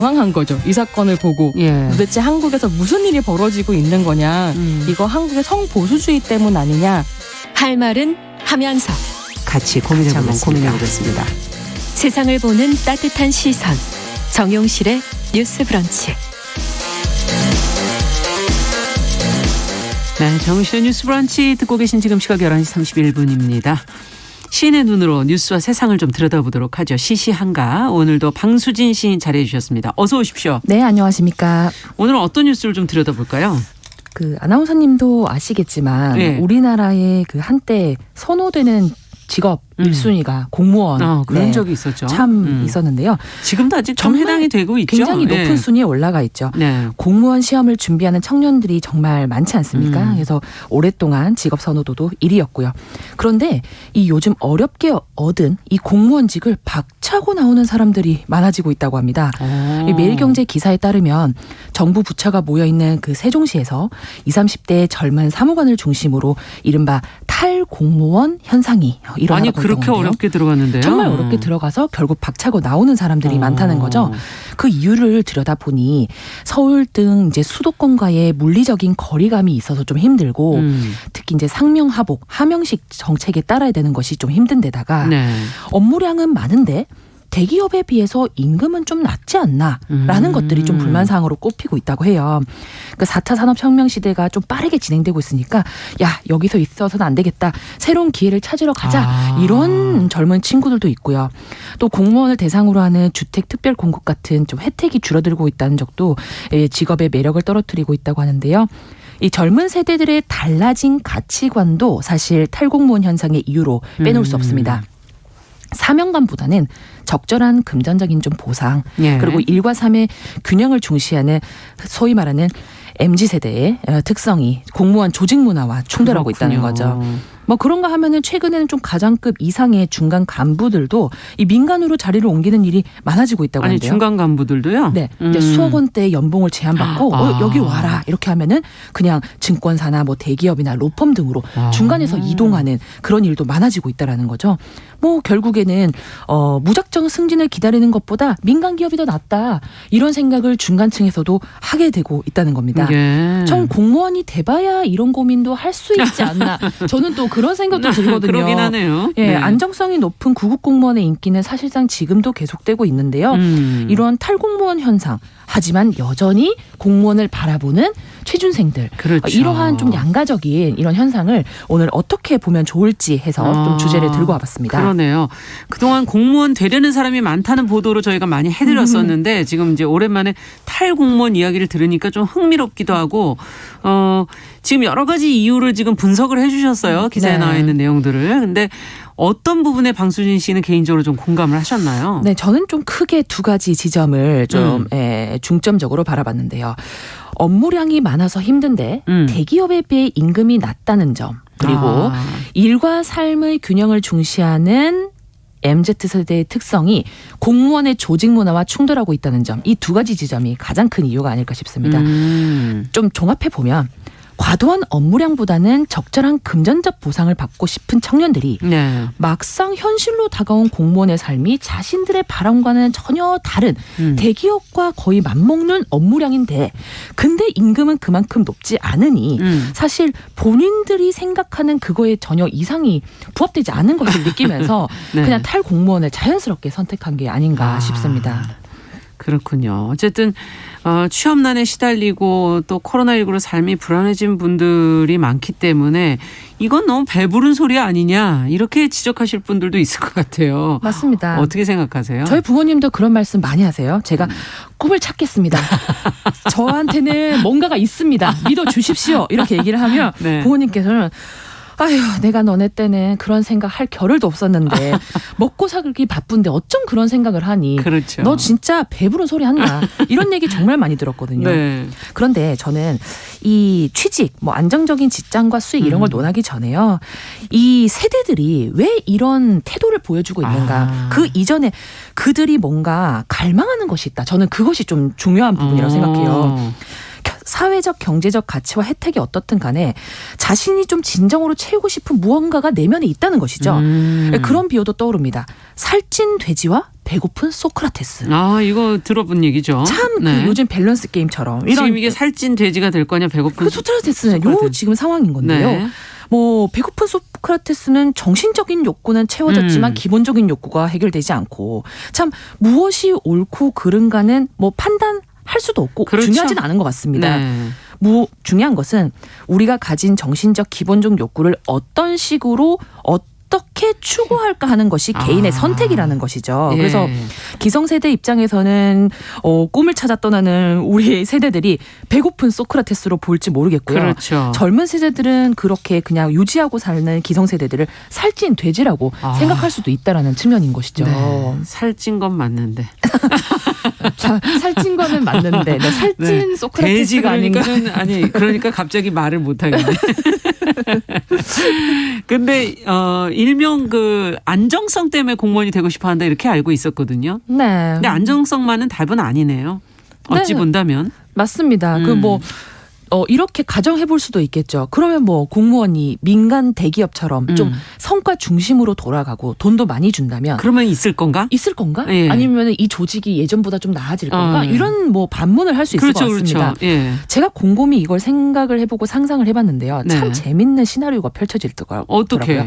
당황한 거죠. 이 사건을 보고 예. 도대체 한국에서 무슨 일이 벌어지고 있는 거냐. 이거 한국의 성보수주의 때문 아니냐. 할 말은 하면서 같이 고민해보겠습니다. 세상을 보는 따뜻한 시선 정용실의 뉴스 브런치. 네, 정용실의 뉴스 브런치 듣고 계신 지금 시각 11시 31분입니다. 시인의 눈으로 뉴스와 세상을 좀 들여다보도록 하죠. 시시한가. 오늘도 방수진 시인 자리해 주셨습니다. 어서 오십시오. 네, 안녕하십니까. 오늘은 어떤 뉴스를 좀 들여다볼까요? 아나운서님도 아시겠지만 네. 우리나라의 한때 선호되는 직업 1순위가 공무원. 그런 네, 적이 있었죠. 참 있었는데요. 지금도 아직 좀 해당이 되고 있죠. 굉장히 높은 네. 순위에 올라가 있죠. 네. 공무원 시험을 준비하는 청년들이 정말 많지 않습니까? 그래서 오랫동안 직업 선호도도 1위였고요. 그런데 이 요즘 어렵게 얻은 이 공무원직을 박차고 나오는 사람들이 많아지고 있다고 합니다. 이 매일경제 기사에 따르면 정부 부처가 모여있는 세종시에서 20, 30대 젊은 사무관을 중심으로 이른바 탈공무원 현상이 일어나고 아니 있다고 그렇게 하는데요. 어렵게 들어갔는데요. 정말 어렵게 들어가서 결국 박차고 나오는 사람들이 많다는 거죠. 그 이유를 들여다보니 서울 등 이제 수도권과의 물리적인 거리감이 있어서 좀 힘들고 특히 이제 상명하복, 하명식 정책에 따라야 되는 것이 좀 힘든 데다가 네. 업무량은 많은데 대기업에 비해서 임금은 좀 낮지 않나라는 것들이 좀 불만사항으로 꼽히고 있다고 해요. 4차 산업혁명 시대가 좀 빠르게 진행되고 있으니까 야 여기서 있어서는 안 되겠다. 새로운 기회를 찾으러 가자. 이런 젊은 친구들도 있고요. 또 공무원을 대상으로 하는 주택 특별 공급 같은 좀 혜택이 줄어들고 있다는 적도 직업의 매력을 떨어뜨리고 있다고 하는데요. 이 젊은 세대들의 달라진 가치관도 사실 탈공무원 현상의 이유로 빼놓을 수 없습니다. 사명감보다는 적절한 금전적인 좀 보상 예. 그리고 일과 삶의 균형을 중시하는 소위 말하는 MZ세대의 특성이 공무원 조직 문화와 충돌하고 그렇군요. 있다는 거죠. 그런가 하면은 최근에는 좀 가장급 이상의 중간 간부들도 이 민간으로 자리를 옮기는 일이 많아지고 있다고 아니 하는데요. 중간 간부들도요? 네, 이제 수억 원대 연봉을 제한받고 여기 와라 이렇게 하면은 그냥 증권사나 대기업이나 로펌 등으로 중간에서 이동하는 그런 일도 많아지고 있다라는 거죠. 결국에는 무작정 승진을 기다리는 것보다 민간 기업이 더 낫다 이런 생각을 중간층에서도 하게 되고 있다는 겁니다. 예. 전 공무원이 돼봐야 이런 고민도 할 수 있지 않나. 저는 또 그런 생각도 들거든요. 그러긴 하네요. 예, 네. 안정성이 높은 구급 공무원의 인기는 사실상 지금도 계속되고 있는데요. 이런 탈공무원 현상. 하지만 여전히 공무원을 바라보는 취준생들. 그렇죠. 이러한 좀 양가적인 이런 현상을 오늘 어떻게 보면 좋을지 해서 좀 주제를 들고 와봤습니다. 그러네요. 그동안 공무원 되려는 사람이 많다는 보도로 저희가 많이 해드렸었는데 지금 이제 오랜만에 탈공무원 이야기를 들으니까 좀 흥미롭기도 하고 지금 여러 가지 이유를 지금 분석을 해주셨어요. 기사에 네. 나와 있는 내용들을. 근데 어떤 부분에 방수진 씨는 개인적으로 좀 공감을 하셨나요? 네, 저는 좀 크게 두 가지 지점을 좀 중점적으로 바라봤는데요. 업무량이 많아서 힘든데 대기업에 비해 임금이 낮다는 점 그리고 일과 삶의 균형을 중시하는 MZ세대의 특성이 공무원의 조직 문화와 충돌하고 있다는 점 이 두 가지 지점이 가장 큰 이유가 아닐까 싶습니다. 좀 종합해 보면 과도한 업무량보다는 적절한 금전적 보상을 받고 싶은 청년들이 네. 막상 현실로 다가온 공무원의 삶이 자신들의 바람과는 전혀 다른 대기업과 거의 맞먹는 업무량인데 근데 임금은 그만큼 높지 않으니 사실 본인들이 생각하는 그거에 전혀 이상이 부합되지 않은 것을 느끼면서 네. 그냥 탈공무원을 자연스럽게 선택한 게 아닌가 싶습니다. 그렇군요. 어쨌든 취업난에 시달리고 또 코로나19로 삶이 불안해진 분들이 많기 때문에 이건 너무 배부른 소리 아니냐 이렇게 지적하실 분들도 있을 것 같아요. 맞습니다. 어떻게 생각하세요? 저희 부모님도 그런 말씀 많이 하세요. 제가 꿈을 찾겠습니다. 저한테는 뭔가가 있습니다. 믿어주십시오. 이렇게 얘기를 하면 네. 부모님께서는 아휴 내가 너네 때는 그런 생각 할 겨를도 없었는데 먹고 살기 바쁜데 어쩜 그런 생각을 하니. 그렇죠. 너 진짜 배부른 소리 한다. 이런 얘기 정말 많이 들었거든요. 네. 그런데 저는 이 취직, 안정적인 직장과 수익 이런 걸 논하기 전에요. 이 세대들이 왜 이런 태도를 보여주고 있는가. 그 이전에 그들이 뭔가 갈망하는 것이 있다. 저는 그것이 좀 중요한 부분이라고 생각해요. 사회적 경제적 가치와 혜택이 어떻든 간에 자신이 좀 진정으로 채우고 싶은 무언가가 내면에 있다는 것이죠. 그런 비유도 떠오릅니다. 살찐 돼지와 배고픈 소크라테스. 아, 이거 들어본 얘기죠. 참 그 네. 요즘 밸런스 게임처럼 이런 지금 이게 살찐 돼지가 될 거냐 배고픈 그 소크라테스는 요 소크라테스. 지금 상황인 건데요. 네. 뭐 배고픈 소크라테스는 정신적인 욕구는 채워졌지만 기본적인 욕구가 해결되지 않고 참 무엇이 옳고 그른가는 뭐 판단할 수도 없고 그렇죠. 중요하진 않은 것 같습니다. 네. 중요한 것은 우리가 가진 정신적 기본적 욕구를 어떤 식으로 어떻게 추구할까 하는 것이 개인의 선택이라는 것이죠. 예. 그래서 기성세대 입장에서는 꿈을 찾아 떠나는 우리 세대들이 배고픈 소크라테스로 볼지 모르겠고요. 그렇죠. 젊은 세대들은 그렇게 그냥 유지하고 사는 기성세대들을 살찐 돼지라고 생각할 수도 있다라는 측면인 것이죠. 네. 살찐 건 맞는데. 자, 살찐 거는 맞는데 살찐 네. 소크라테스가 돼지 아닌가. 그러니까 갑자기 말을 못 하겠네. 근데 일명 그 안정성 때문에 공무원이 되고 싶어 한다 이렇게 알고 있었거든요. 네. 근데 안정성만은 답은 아니네요. 어찌 네. 본다면. 맞습니다. 그 뭐 이렇게 가정해 볼 수도 있겠죠. 그러면 뭐 공무원이 민간 대기업처럼 좀 성과 중심으로 돌아가고 돈도 많이 준다면 그러면 있을 건가? 있을 건가? 예. 아니면 이 조직이 예전보다 좀 나아질 건가? 예. 이런 뭐 반문을 할 수 있을 그렇죠, 것 같습니다. 그렇죠. 예. 제가 곰곰이 이걸 생각을 해보고 상상을 해봤는데요. 참 네. 재밌는 시나리오가 펼쳐질 거라고요. 어떻게?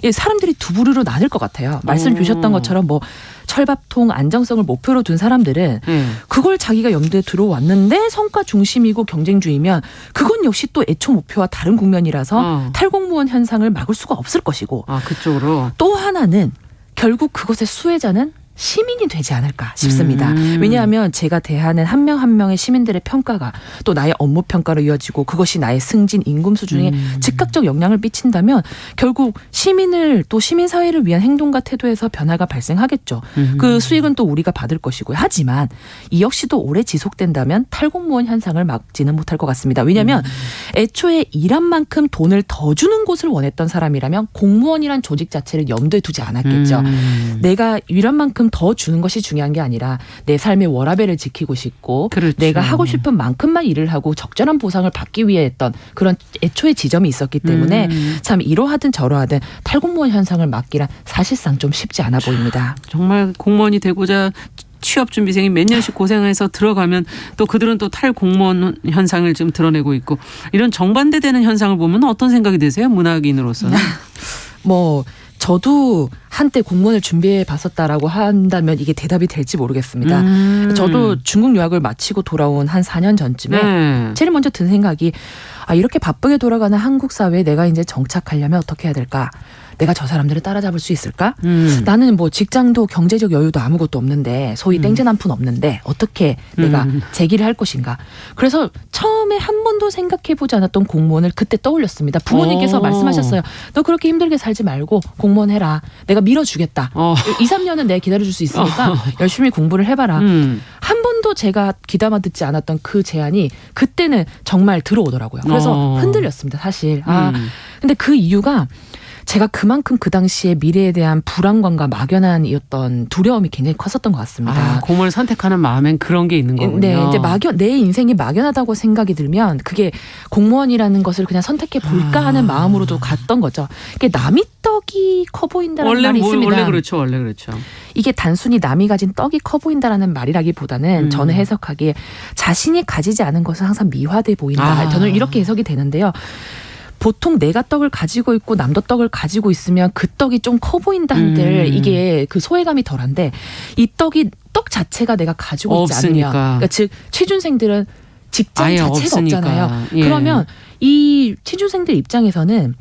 예, 사람들이 두 부류로 나뉠 것 같아요. 말씀 오. 주셨던 것처럼 뭐 철밥통 안정성을 목표로 둔 사람들은 예. 그걸 자기가 염두에 들어왔는데 성과 중심이고 경쟁주의면 그건 역시 또 애초 목표와 다른 국면이라서 탈공무원 현상을 막을 수가 없을 것이고 아, 그쪽으로. 또 하나는 결국 그것의 수혜자는 시민이 되지 않을까 싶습니다. 왜냐하면 제가 대하는 한 명 한 명의 시민들의 평가가 또 나의 업무 평가로 이어지고 그것이 나의 승진, 임금 수준에 즉각적 영향을 미친다면 결국 시민을 또 시민사회를 위한 행동과 태도에서 변화가 발생하겠죠. 그 수익은 또 우리가 받을 것이고요. 하지만 이 역시도 오래 지속된다면 탈공무원 현상을 막지는 못할 것 같습니다. 왜냐하면 애초에 일한 만큼 돈을 더 주는 곳을 원했던 사람이라면 공무원이란 조직 자체를 염두에 두지 않았겠죠. 내가 일한 만큼 더 주는 것이 중요한 게 아니라 내 삶의 워라밸을 지키고 싶고 그렇죠. 내가 하고 싶은 만큼만 일을 하고 적절한 보상을 받기 위해 했던 그런 애초의 지점이 있었기 때문에 참 이러하든 저러하든 탈공무원 현상을 막기란 사실상 좀 쉽지 않아 보입니다. 정말 공무원이 되고자 취업준비생이 몇 년씩 고생해서 들어가면 또 그들은 또 탈공무원 현상을 지금 드러내고 있고 이런 정반대되는 현상을 보면 어떤 생각이 드세요? 문학인으로서는. 뭐 저도 한때 공무원을 준비해 봤었다라고 한다면 이게 대답이 될지 모르겠습니다. 저도 중국 유학을 마치고 돌아온 한 4년 전쯤에 네. 제일 먼저 든 생각이 이렇게 바쁘게 돌아가는 한국 사회에 내가 이제 정착하려면 어떻게 해야 될까? 내가 저 사람들을 따라잡을 수 있을까? 나는 뭐 직장도 경제적 여유도 아무것도 없는데 소위 땡전 한 푼 없는데 어떻게 내가 재기를 할 것인가? 그래서 처음에 한 번도 생각해보지 않았던 공무원을 그때 떠올렸습니다. 부모님께서 말씀하셨어요. 너 그렇게 힘들게 살지 말고 공무원 해라. 내가 밀어주겠다. 2, 3년은 내가 기다려줄 수 있으니까 열심히 공부를 해봐라. 한 번도 제가 귀담아 듣지 않았던 그 제안이 그때는 정말 들어오더라고요. 그래서 흔들렸습니다. 사실. 근데 그 이유가 제가 그만큼 그 당시에 미래에 대한 불안감과 막연한이었던 두려움이 굉장히 컸었던 것 같습니다. 공무원을 선택하는 마음엔 그런 게 있는 거군요. 네, 이제 내 인생이 막연하다고 생각이 들면 그게 공무원이라는 것을 그냥 선택해 볼까 하는 마음으로도 갔던 거죠. 이게 남이 떡이 커 보인다는 말이 있습니다. 원래 그렇죠. 이게 단순히 남이 가진 떡이 커 보인다라는 말이라기보다는 저는 해석하기에 자신이 가지지 않은 것은 항상 미화돼 보인다. 저는 이렇게 해석이 되는데요. 보통 내가 떡을 가지고 있고 남도 떡을 가지고 있으면 그 떡이 좀 커 보인다 한들 이게 그 소외감이 덜한데 이 떡 자체가 내가 가지고 있지 없으니까. 않으면 그러니까 즉 취준생들은 직장 아예 자체가 없으니까. 없잖아요. 예. 그러면 이 취준생들 입장에서는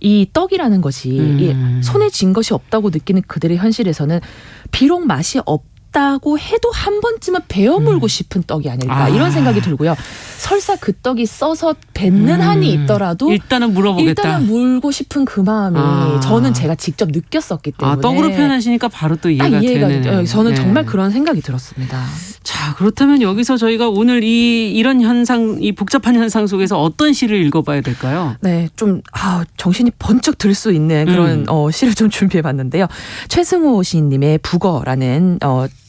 이 떡이라는 것이 이 손에 쥔 것이 없다고 느끼는 그들의 현실에서는 비록 맛이 없다고 해도 한 번쯤은 베어 물고 싶은 떡이 아닐까 이런 생각이 들고요. 설사 그 떡이 써서 뱉는 한이 있더라도 일단은 물어보겠다. 일단은 물고 싶은 그 마음이 저는 제가 직접 느꼈었기 때문에 떡으로 표현하시니까 바로 또 이해가 되네요. 저는 네. 정말 그런 생각이 들었습니다. 자, 그렇다면 여기서 저희가 오늘 이런 현상, 이 복잡한 현상 속에서 어떤 시를 읽어봐야 될까요? 네, 좀 정신이 번쩍 들 수 있는 그런 시를 좀 준비해봤는데요. 최승호 시인님의 북어라는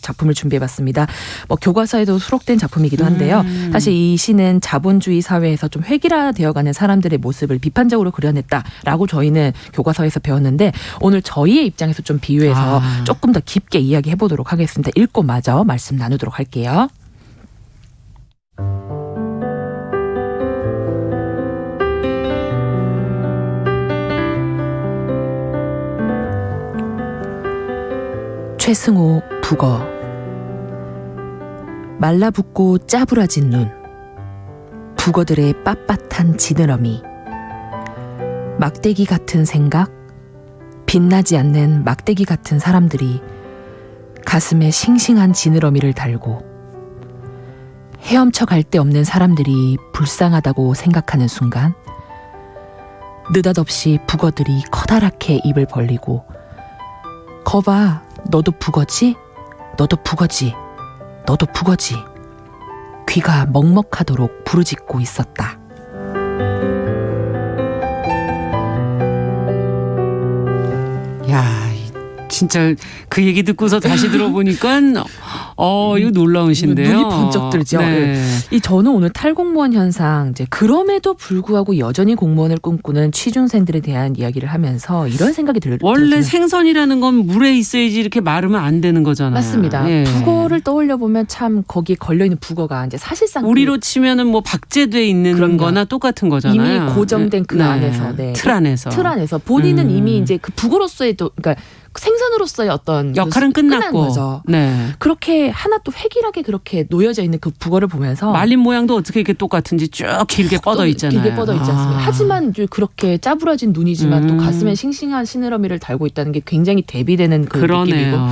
작품을 준비해봤습니다. 뭐 교과서에도 수록된 작품이기도 한데요. 사실 이 시는 자본주의 사회에서 좀 획일화되어가는 사람들의 모습을 비판적으로 그려냈다라고 저희는 교과서에서 배웠는데 오늘 저희의 입장에서 좀 비유해서 조금 더 깊게 이야기해보도록 하겠습니다. 읽고 마저 말씀 나누도록 할게요. 최승호 북어. 말라붙고 짜부라진 눈, 북어들의 빳빳한 지느러미, 막대기 같은 생각, 빛나지 않는 막대기 같은 사람들이 가슴에 싱싱한 지느러미를 달고 헤엄쳐 갈 데 없는 사람들이 불쌍하다고 생각하는 순간 느닷없이 북어들이 커다랗게 입을 벌리고 거봐, 너도 북어지? 너도 북어지? 너도 북어지? 귀가 먹먹하도록 부르짖고 있었다. 야, 진짜 그 얘기 듣고서 다시 들어보니까 이거 놀라운 시인데요. 눈이 번쩍 들죠. 네. 이 저는 오늘 탈공무원 현상, 이제 그럼에도 불구하고 여전히 공무원을 꿈꾸는 취준생들에 대한 이야기를 하면서 이런 생각이 원래 들어요. 생선이라는 건 물에 있어야지 이렇게 마르면 안 되는 거잖아요. 맞습니다. 예. 북어를 떠올려 보면 참 거기에 걸려 있는 북어가 이제 사실상 우리로 치면은 뭐 박제돼 있는 그럼요. 거나 똑같은 거잖아요. 이미 고정된 그 안에서, 네. 틀 안에서 틀 안에서 본인은 이미 이제 그 북어로서의 또 그러니까 생선으로서의 어떤 역할은 끝난 끝났고, 거죠. 네. 그렇게 하나 또 획일하게 그렇게 놓여져 있는 그 북어를 보면서 말린 모양도 어떻게 이렇게 똑같은지 쭉 길게 뻗어 있잖아요. 길게 뻗어 있지 않습니까? 하지만 이제 그렇게 짜부러진 눈이지만 또 가슴에 싱싱한 시느러미를 달고 있다는 게 굉장히 대비되는 그 느낌이고 그러네요.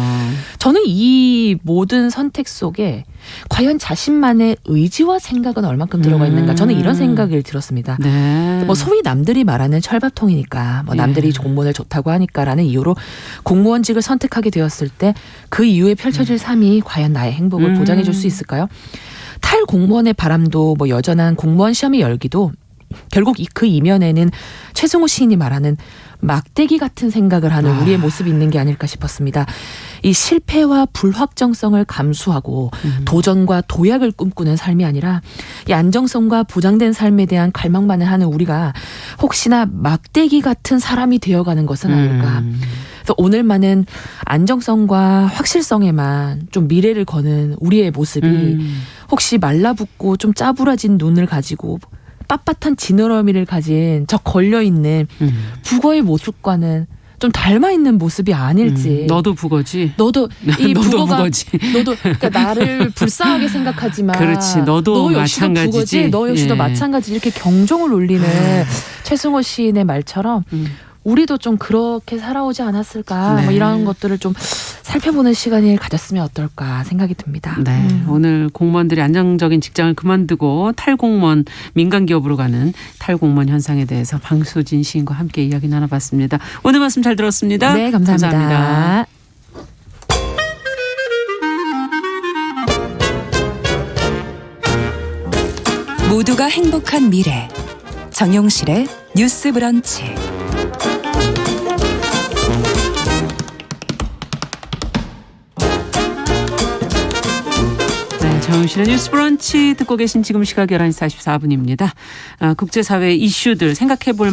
저는 이 모든 선택 속에 과연 자신만의 의지와 생각은 얼만큼 들어가 있는가 저는 이런 생각을 들었습니다. 네. 뭐 소위 남들이 말하는 철밥통이니까 뭐 남들이 공무원을 좋다고 하니까라는 이유로 공무원직을 선택하게 되었을 때 그 이후에 펼쳐질 삶이 과연 나의 행복을 보장해 줄 수 있을까요? 탈공무원의 바람도 뭐 여전한 공무원 시험의 열기도 결국 그 이면에는 최승호 시인이 말하는 막대기 같은 생각을 하는 우리의 모습이 있는 게 아닐까 싶었습니다. 이 실패와 불확정성을 감수하고 도전과 도약을 꿈꾸는 삶이 아니라 이 안정성과 보장된 삶에 대한 갈망만을 하는 우리가 혹시나 막대기 같은 사람이 되어가는 것은 아닐까. 그래서 오늘만은 안정성과 확실성에만 좀 미래를 거는 우리의 모습이 혹시 말라붙고 좀 짜부라진 눈을 가지고 빳빳한 지느러미를 가진 저 걸려있는 북어의 모습과는 좀 닮아있는 모습이 아닐지. 너도 북어지. 너도 이 너도 북어가 북어지. 너도 그러니까 나를 불쌍하게 생각하지만 그렇지. 너도 역시도 마찬가지지. 북어지. 너 역시도 예. 마찬가지. 이렇게 경종을 울리는 최승호 시인의 말처럼 우리도 좀 그렇게 살아오지 않았을까. 네. 뭐 이런 것들을 좀 살펴보는 시간을 가졌으면 어떨까 생각이 듭니다. 네, 오늘 공무원들이 안정적인 직장을 그만두고 탈공무원 민간기업으로 가는 탈공무원 현상에 대해서 방수진 시인과 함께 이야기 나눠봤습니다. 오늘 말씀 잘 들었습니다. 네, 감사합니다. 모두가 행복한 미래 정용실의 뉴스 브런치. 네, 정용실의 뉴스 브런치 듣고 계신 지금 시각 11시 44분입니다. 국제사회 이슈들 생각해볼